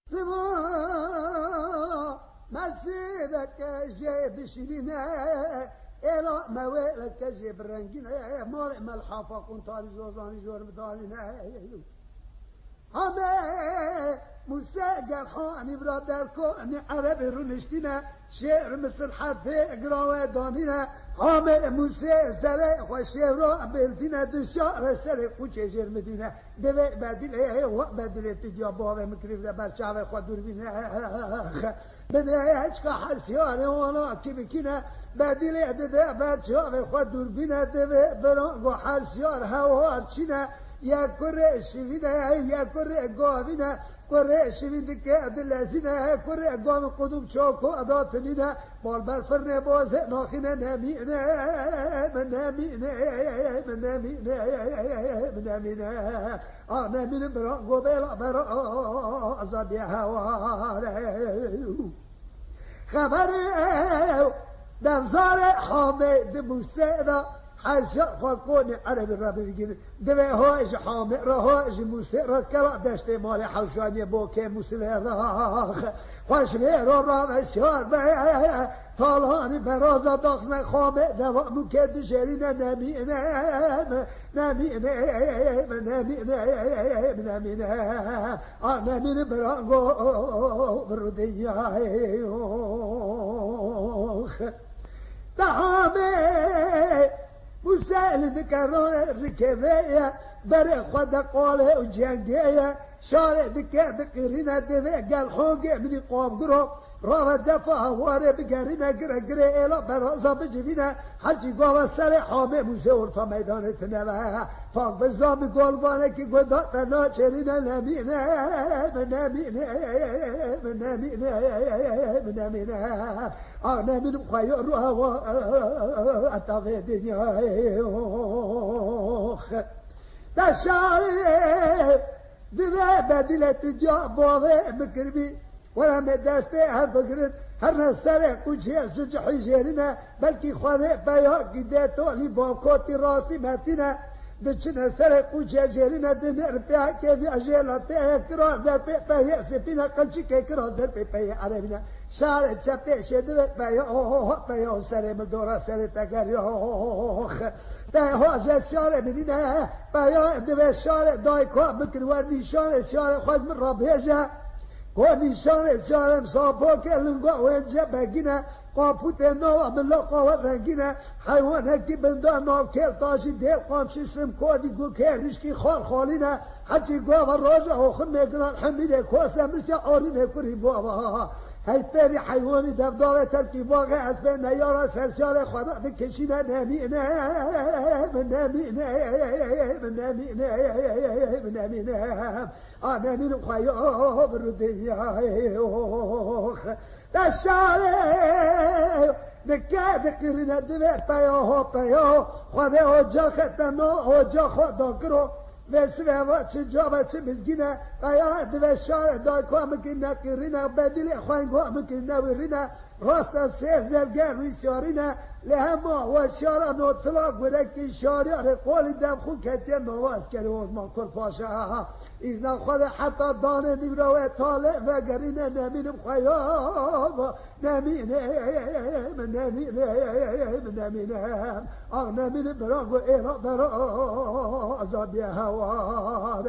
سما مسيرك جيب شيرينه إلى موالك جيب رنجينه مال ملحفة كنت على زوزاني جور بدالينه همه موسيقى الحاني برادر كوني عربي رونشتينه شعر مثل حد اقراوه دانينه همه موسيقى سره وشعر بلدينه دو شعر سره خوچه جرمدينه دوه بديله وقت بديله تجابه مكريف ده برچاوه خود دوربينه بنه هچکا حسيانه وانا كي بكينه بديله ده برچاوه خود دوربينه دوه برانگو حسيان هوا چينه يا كره شوينه يا كره قاوينه كره شوين كاد لازينه كره قام قدوم شوكو اداتنينه مال برفرنه باز ناخينه نمينه منامينه منامينه منامينه انا من برانگو بلا برا ازاد هوا خبره دمزار حامد موسى حرشا خاكوني عربي الرابي بيجين دوه هاج حامئ را هاج موسى را كلا دشت مال حوشاني بوكي موسى را خوش ميرو را مسيار طالاني برازا داخنا خامئ دوا مكد شرينا نمينا نمينا نمينا نمينا أنا من برانغو برديا تحامي مسائل ذكرون الركبية بري خدا قاله وجنجية شارع ذكر ذكرنا دفع قال حوقع من قوام قرو رافا دفع واري بقرنا قرى قرى إلا برازا بجبينا حجي قوة سري حامي مسور تا ميدان تنبه فاق بزامي قولبانا كي قدات ناشرين نمينا منامينا منامينا منامينا أنا من خير وأتغي دنيا تشاري دماء بدلة جابوه مكربي ولا مدسته هفكرن هر سر كوچه سجحي جيرنا بلكي خواه بيا قدتو لباكوتي راسي متنا دچنا سر كوچه جيرنا دنر بيا كيفي اجيلاتي اكرا در بيا سفينة قلشي كيكرا در بيا عربنا شارع چپه شدوت بيا سر مدورا سر تقريوخ ده هاجه شارع منينه بيا دوه شارع دايكو مكروان نشان شارع خوش من رابهجه ونشان شارم صابو كلنگا وینجا بگینه قاپوت نوا ملا قاوت رنگینه حیوان هکی بندان ناو کل تاشی دیل قامشی سم کودی گو کهرش کی خال خالینه حجی گوه راجع آخر میگران حمیده کوسه مرسی آرینه کری بابا هی پری حیوانی دفداوه ترکی باقی از بین نیارا سرسیار خدا بکشینه نمینه من نمینه من نمینه من نمینه أنا من خيوب ردياخ دشاري نكاد كرنا دبي بيو بيو خذ وجا ختنا وجا خدا كرو بس وقت جابه مزجنا قيا دبي شارع دايكو ممكن كرنا بدل خوانغو ممكن ورينا راس سيزل جار ويسارينا لهما وشارع نطلق ولكن شارع رقول دم خو كتير نواز كروز ما كل باشا إذا خذ حتى دان نبرة طالع وقرينا نمين بخياب نمين نمين نمين أغنى من براغو إيرا برا أزابي هوا